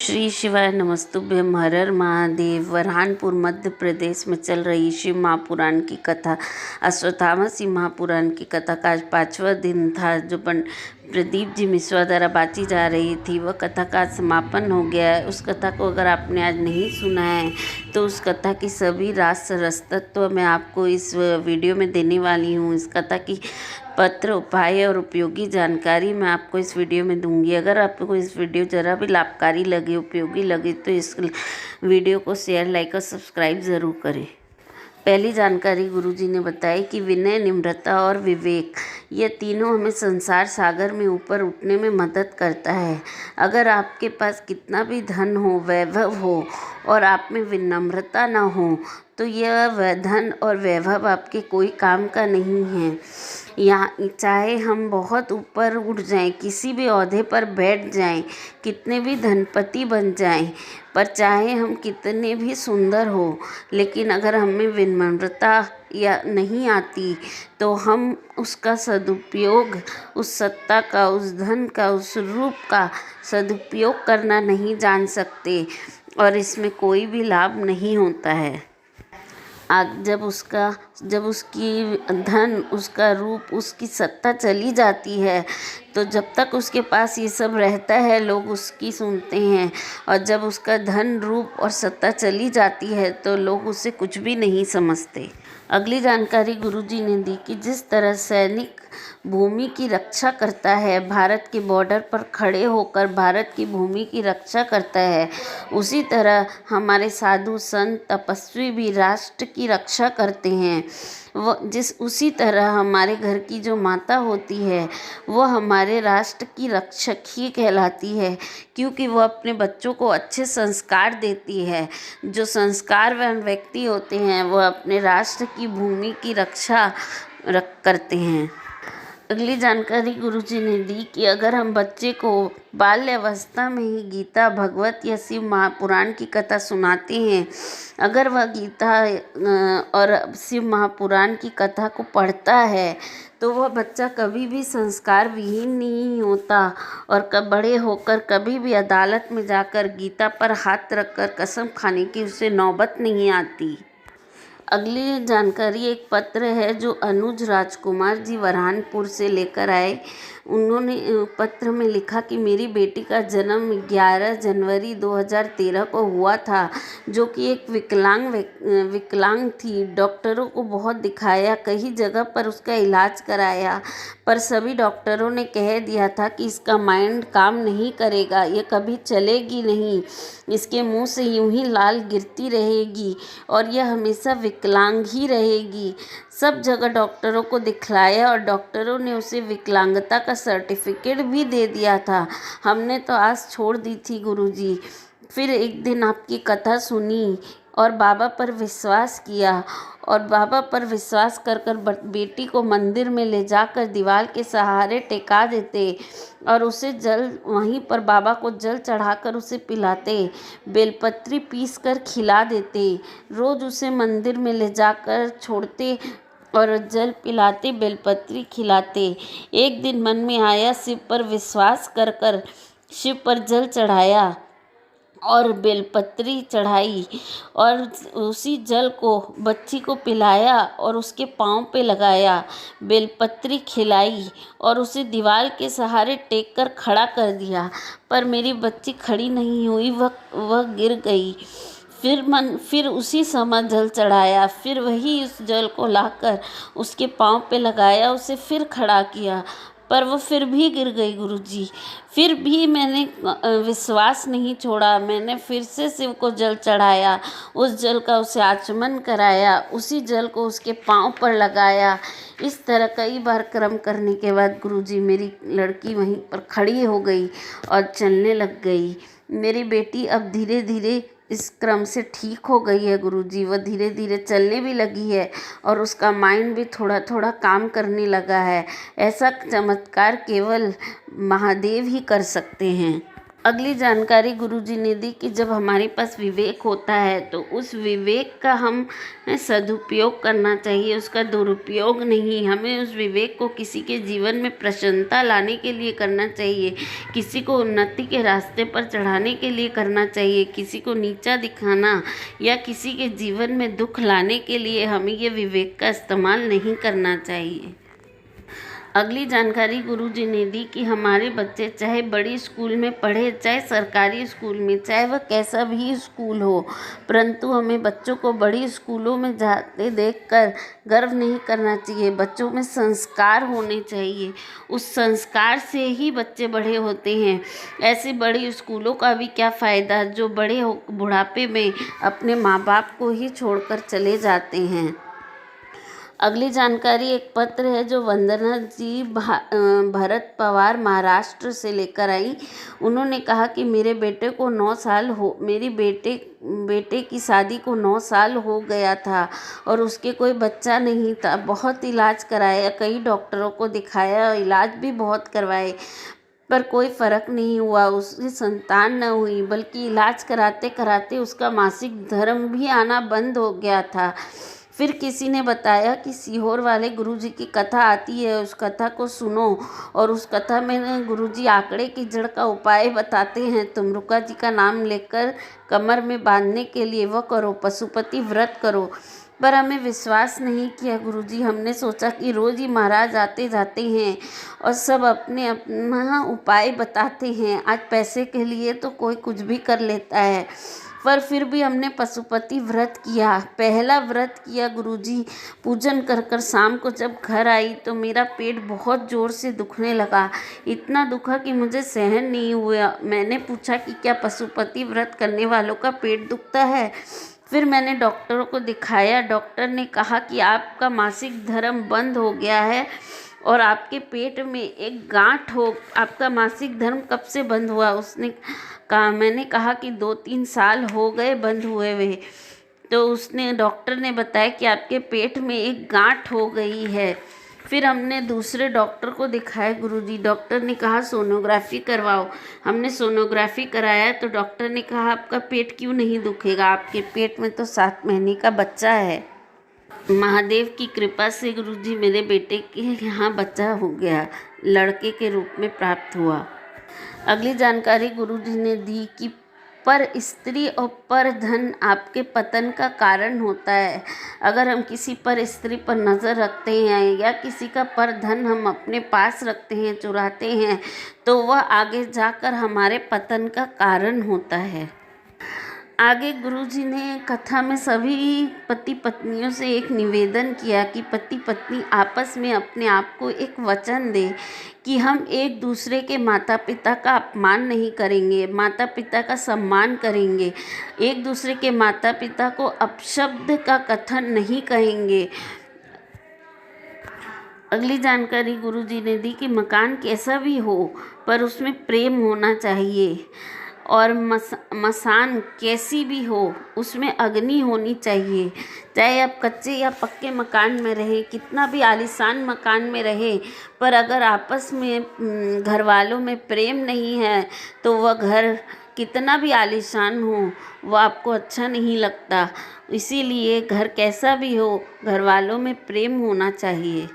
श्री शिवाय नमस्तुभ्यं। हर हर महादेव। वरहानपुर मध्य प्रदेश में चल रही शिव महापुराण की कथा, अश्वत्थामा शिव महापुराण की कथा का आज 5वां दिन था, जो प्रदीप जी मिश्रा द्वारा बाँची जा रही थी। वह कथा का समापन हो गया है। उस कथा को अगर आपने आज नहीं सुना है तो उस कथा की सभी रास रसतत्व मैं आपको इस वीडियो में देने वाली हूँ। इस कथा की पत्र, उपाय और उपयोगी जानकारी मैं आपको इस वीडियो में दूंगी। अगर आपको इस वीडियो ज़रा भी लाभकारी लगे, उपयोगी लगे तो इस वीडियो को शेयर, लाइक और सब्सक्राइब ज़रूर करें। पहली जानकारी गुरुजी ने बताई कि विनय, निम्रता और विवेक, ये तीनों हमें संसार सागर में ऊपर उठने में मदद करता है। अगर आपके पास कितना भी धन हो, वैभव हो और आप में विनम्रता ना हो तो यह धन और वैभव आपके कोई काम का नहीं है। यहाँ चाहे हम बहुत ऊपर उठ जाएं, किसी भी ओहदे पर बैठ जाएं, कितने भी धनपति बन जाएं, पर चाहे हम कितने भी सुंदर हो, लेकिन अगर हमें विनम्रता या नहीं आती तो हम उसका सदुपयोग, उस सत्ता का, उस धन का, उस रूप का सदुपयोग करना नहीं जान सकते और इसमें कोई भी लाभ नहीं होता है। जब उसकी धन, उसका रूप, उसकी सत्ता चली जाती है तो जब तक उसके पास ये सब रहता है लोग उसकी सुनते हैं, और जब उसका धन, रूप और सत्ता चली जाती है तो लोग उसे कुछ भी नहीं समझते। अगली जानकारी गुरुजी ने दी कि जिस तरह सैनिक भूमि की रक्षा करता है, भारत के बॉर्डर पर खड़े होकर भारत की भूमि की रक्षा करता है, उसी तरह हमारे साधु संत तपस्वी भी राष्ट्र की रक्षा करते हैं। उसी तरह हमारे घर की जो माता होती है वो हमारे राष्ट्र की रक्षक ही कहलाती है, क्योंकि वह अपने बच्चों को अच्छे संस्कार देती है। जो संस्कारवान व्यक्ति होते हैं वह अपने राष्ट्र की भूमि की रक्षा करते हैं। अगली जानकारी गुरुजी ने दी कि अगर हम बच्चे को बाल्यावस्था में ही गीता, भगवत या शिव महापुराण की कथा सुनाते हैं, अगर वह गीता और शिव महापुराण की कथा को पढ़ता है तो वह बच्चा कभी भी संस्कार विहीन नहीं होता और बड़े होकर कभी भी अदालत में जाकर गीता पर हाथ रखकर कसम खाने की उसे नौबत नहीं आती। अगली जानकारी एक पत्र है जो अनुज राजकुमार जी वरहानपुर से लेकर आए। उन्होंने पत्र में लिखा कि मेरी बेटी का जन्म 11 जनवरी 2013 को हुआ था, जो कि एक विकलांग थी। डॉक्टरों को बहुत दिखाया, कई जगह पर उसका इलाज कराया, पर सभी डॉक्टरों ने कह दिया था कि इसका माइंड काम नहीं करेगा, ये कभी चलेगी नहीं, इसके मुंह से यूं ही लाल गिरती रहेगी और यह हमेशा विकलांग ही रहेगी। सब जगह डॉक्टरों को दिखलाया और डॉक्टरों ने उसे विकलांगता का सर्टिफिकेट भी दे दिया था। हमने तो आस छोड़ दी थी गुरुजी। फिर एक दिन आपकी कथा सुनी और बाबा पर विश्वास किया, और बाबा पर विश्वास कर बेटी को मंदिर में ले जाकर दीवार के सहारे टेका देते और उसे जल, वहीं पर बाबा को जल चढ़ाकर उसे पिलाते, बेलपत्री पीस कर खिला देते, रोज़ उसे मंदिर में ले जाकर छोड़ते और जल पिलाते, बेलपत्री खिलाते। एक दिन मन में आया, शिव पर विश्वास कर शिव पर जल चढ़ाया और बेलपत्री चढ़ाई और उसी जल को बच्ची को पिलाया और उसके पाँव पे लगाया, बेलपत्री खिलाई और उसे दीवार के सहारे टेक कर खड़ा कर दिया, पर मेरी बच्ची खड़ी नहीं हुई, वह गिर गई। फिर उसी समय जल चढ़ाया, फिर वही उस जल को लाकर उसके पाँव पे लगाया, उसे फिर खड़ा किया, पर वो फिर भी गिर गई गुरुजी। फिर भी मैंने विश्वास नहीं छोड़ा, मैंने फिर से शिव को जल चढ़ाया, उस जल का उसे आचमन कराया, उसी जल को उसके पाँव पर लगाया। इस तरह कई बार कर्म करने के बाद गुरुजी, मेरी लड़की वहीं पर खड़ी हो गई और चलने लग गई। मेरी बेटी अब धीरे धीरे इस क्रम से ठीक हो गई है गुरुजी। वह धीरे धीरे चलने भी लगी है और उसका माइंड भी थोड़ा थोड़ा काम करने लगा है। ऐसा चमत्कार केवल महादेव ही कर सकते हैं। अगली जानकारी गुरुजी ने दी कि जब हमारे पास विवेक होता है तो उस विवेक का हम सदुपयोग करना चाहिए, उसका दुरुपयोग नहीं। हमें उस विवेक को किसी के जीवन में प्रसन्नता लाने के लिए करना चाहिए, किसी को उन्नति के रास्ते पर चढ़ाने के लिए करना चाहिए, किसी को नीचा दिखाना या किसी के जीवन में दुख लाने के लिए हमें ये विवेक का इस्तेमाल नहीं करना चाहिए। अगली जानकारी गुरुजी ने दी कि हमारे बच्चे चाहे बड़ी स्कूल में पढ़े, चाहे सरकारी स्कूल में, चाहे वह कैसा भी स्कूल हो, परंतु हमें बच्चों को बड़ी स्कूलों में जाते देखकर गर्व नहीं करना चाहिए। बच्चों में संस्कार होने चाहिए, उस संस्कार से ही बच्चे बड़े होते हैं। ऐसी बड़ी स्कूलों का भी क्या फ़ायदा जो बड़े बुढ़ापे में अपने माँ बाप को ही छोड़कर चले जाते हैं। अगली जानकारी एक पत्र है जो वंदना जी भरत पवार महाराष्ट्र से लेकर आई। उन्होंने कहा कि मेरे बेटे को 9 साल हो मेरी बेटे की शादी को 9 साल हो गया था और उसके कोई बच्चा नहीं था। बहुत इलाज कराया, कई डॉक्टरों को दिखाया, इलाज भी बहुत करवाए, पर कोई फ़र्क नहीं हुआ, उसकी संतान न हुई। बल्कि इलाज कराते कराते उसका मासिक धर्म भी आना बंद हो गया था। फिर किसी ने बताया कि सीहोर वाले गुरुजी की कथा आती है, उस कथा को सुनो। और उस कथा में गुरुजी आंकड़े की जड़ का उपाय बताते हैं। तुम रुका जी का नाम लेकर कमर में बांधने के लिए वह करो, पशुपति व्रत करो। पर हमें विश्वास नहीं किया गुरुजी। हमने सोचा कि रोज़ ही महाराज आते जाते हैं और सब अपने अपना उपाय बताते हैं। आज पैसे के लिए तो कोई कुछ भी कर लेता है, पर फिर भी हमने पशुपति व्रत किया, पहला व्रत किया गुरुजी। पूजन कर कर शाम को जब घर आई तो मेरा पेट बहुत ज़ोर से दुखने लगा। इतना दुखा कि मुझे सहन नहीं हुआ। मैंने पूछा कि क्या पशुपति व्रत करने वालों का पेट दुखता है? फिर मैंने डॉक्टरों को दिखाया। डॉक्टर ने कहा कि आपका मासिक धर्म बंद हो गया है और आपके पेट में एक गांठ हो। आपका मासिक धर्म कब से बंद हुआ? उसने कहा। मैंने कहा कि 2-3 साल हो गए बंद हुए हुए। तो डॉक्टर ने बताया कि आपके पेट में एक गांठ हो गई है। फिर हमने दूसरे डॉक्टर को दिखाया गुरुजी। डॉक्टर ने कहा सोनोग्राफी करवाओ। हमने सोनोग्राफी कराया तो डॉक्टर ने कहा आपका पेट क्यों नहीं दुखेगा, आपके पेट में तो 7 महीने का बच्चा है। महादेव की कृपा से गुरुजी मेरे बेटे के यहाँ बच्चा हो गया, लड़के के रूप में प्राप्त हुआ। अगली जानकारी गुरुजी ने दी कि पर स्त्री और पर धन आपके पतन का कारण होता है। अगर हम किसी पर स्त्री पर नज़र रखते हैं या किसी का पर धन हम अपने पास रखते हैं, चुराते हैं, तो वह आगे जाकर हमारे पतन का कारण होता है। आगे गुरुजी ने कथा में सभी पति पत्नियों से एक निवेदन किया कि पति पत्नी आपस में अपने आप को एक वचन दे कि हम एक दूसरे के माता पिता का अपमान नहीं करेंगे, माता पिता का सम्मान करेंगे, एक दूसरे के माता पिता को अपशब्द का कथन नहीं कहेंगे। अगली जानकारी गुरुजी ने दी कि मकान कैसा भी हो पर उसमें प्रेम होना चाहिए और मसान कैसी भी हो उसमें अग्नि होनी चाहिए। चाहे आप कच्चे या पक्के मकान में रहे, कितना भी आलीशान मकान में रहे, पर अगर आपस में घर वालों में प्रेम नहीं है तो वह घर कितना भी आलीशान हो वह आपको अच्छा नहीं लगता। इसीलिए घर कैसा भी हो, घर वालों में प्रेम होना चाहिए।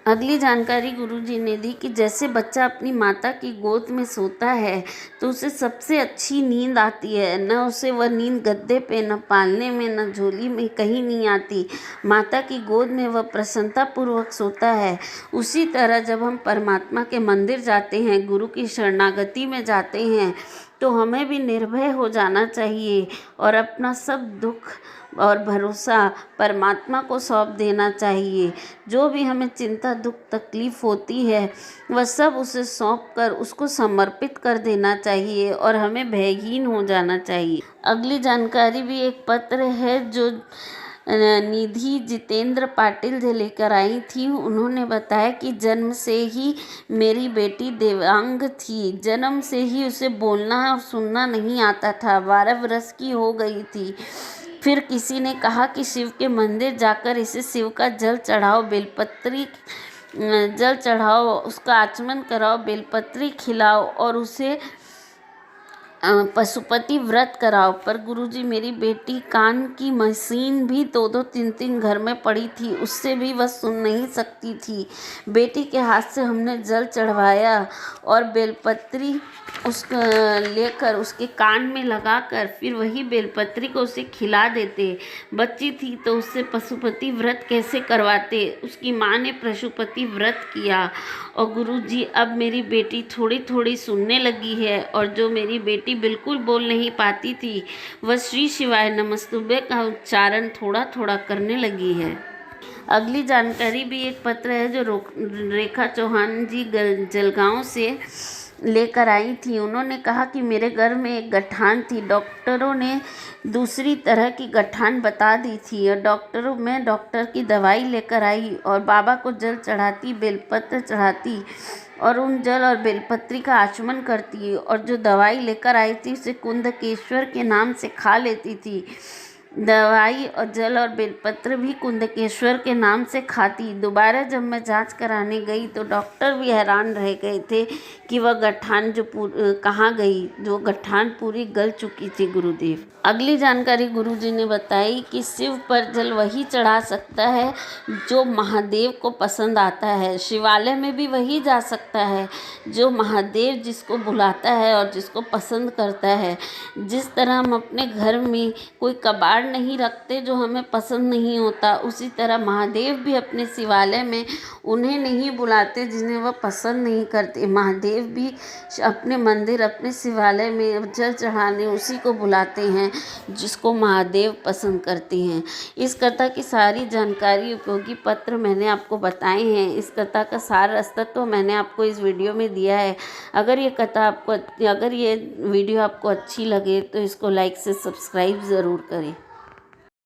अगली जानकारी गुरुजी ने दी कि जैसे बच्चा अपनी माता की गोद में सोता है तो उसे सबसे अच्छी नींद आती है। न उसे वह नींद गद्दे पे, न पालने में, न झोली में, कहीं नहीं आती। माता की गोद में वह प्रसन्नतापूर्वक सोता है। उसी तरह जब हम परमात्मा के मंदिर जाते हैं, गुरु की शरणागति में जाते हैं, तो हमें भी निर्भय हो जाना चाहिए और अपना सब दुख और भरोसा परमात्मा को सौंप देना चाहिए। जो भी हमें चिंता, दुख, तकलीफ़ होती है वह सब उसे सौंप कर उसको समर्पित कर देना चाहिए और हमें भयहीन हो जाना चाहिए। अगली जानकारी भी एक पत्र है जो निधि जितेंद्र पाटिल जी लेकर आई थी। उन्होंने बताया कि जन्म से ही मेरी बेटी दिव्यांग थी। जन्म से ही उसे बोलना और सुनना नहीं आता था। 12 वर्ष की हो गई थी। फिर किसी ने कहा कि शिव के मंदिर जाकर इसे शिव का जल चढ़ाओ, बेलपत्री जल चढ़ाओ, उसका आचमन कराओ, बेलपत्री खिलाओ और उसे पशुपति व्रत कराओ। पर गुरुजी मेरी बेटी कान की मशीन भी 2-2 3-3 घर में पड़ी थी, उससे भी वह सुन नहीं सकती थी। बेटी के हाथ से हमने जल चढ़वाया और बेलपत्री लेकर उसके कान में लगाकर फिर वही बेलपत्री को उसे खिला देते। बच्ची थी तो उससे पशुपति व्रत कैसे करवाते। उसकी माँ ने पशुपति व्रत किया और गुरुजी अब मेरी बेटी थोड़ी थोड़ी सुनने लगी है और जो मेरी बेटी बिल्कुल बोल नहीं पाती थी वह श्री शिवाय नमस्तुभ्य का उच्चारण थोड़ा थोड़ा करने लगी है। अगली जानकारी भी एक पत्र है जो रेखा चौहान जी जलगांव से लेकर आई थी। उन्होंने कहा कि मेरे घर में एक गठान थी, डॉक्टरों ने दूसरी तरह की गठान बता दी थी और डॉक्टर की दवाई लेकर आई और बाबा को जल चढ़ाती, बेलपत्र चढ़ाती और उन जल और बेलपत्री का आचमन करती और जो दवाई लेकर आई थी उसे कुंदकेश्वर के नाम से खा लेती थी। दवाई और जल और बेलपत्र भी कुंदकेश्वर के नाम से खाती। दोबारा जब मैं जांच कराने गई तो डॉक्टर भी हैरान रह गए थे कि वह गठान कहाँ गई, जो गठान पूरी गल चुकी थी गुरुदेव। अगली जानकारी गुरुजी ने बताई कि शिव पर जल वही चढ़ा सकता है जो महादेव को पसंद आता है। शिवालय में भी वही जा सकता है जो महादेव जिसको बुलाता है और जिसको पसंद करता है। जिस तरह हम अपने घर में कोई कबाड़ नहीं रखते जो हमें पसंद नहीं होता, उसी तरह महादेव भी अपने शिवालय में उन्हें नहीं बुलाते जिन्हें वह पसंद नहीं करते। महादेव भी अपने मंदिर, अपने शिवालय में जल चढ़ाने उसी को बुलाते हैं जिसको महादेव पसंद करते हैं। इस कथा की सारी जानकारी उपयोगी पत्र मैंने आपको बताए हैं। इस कथा का सार अस्तित्व मैंने आपको इस वीडियो में दिया है। अगर ये वीडियो आपको अच्छी लगे तो इसको लाइक से सब्सक्राइब ज़रूर करें।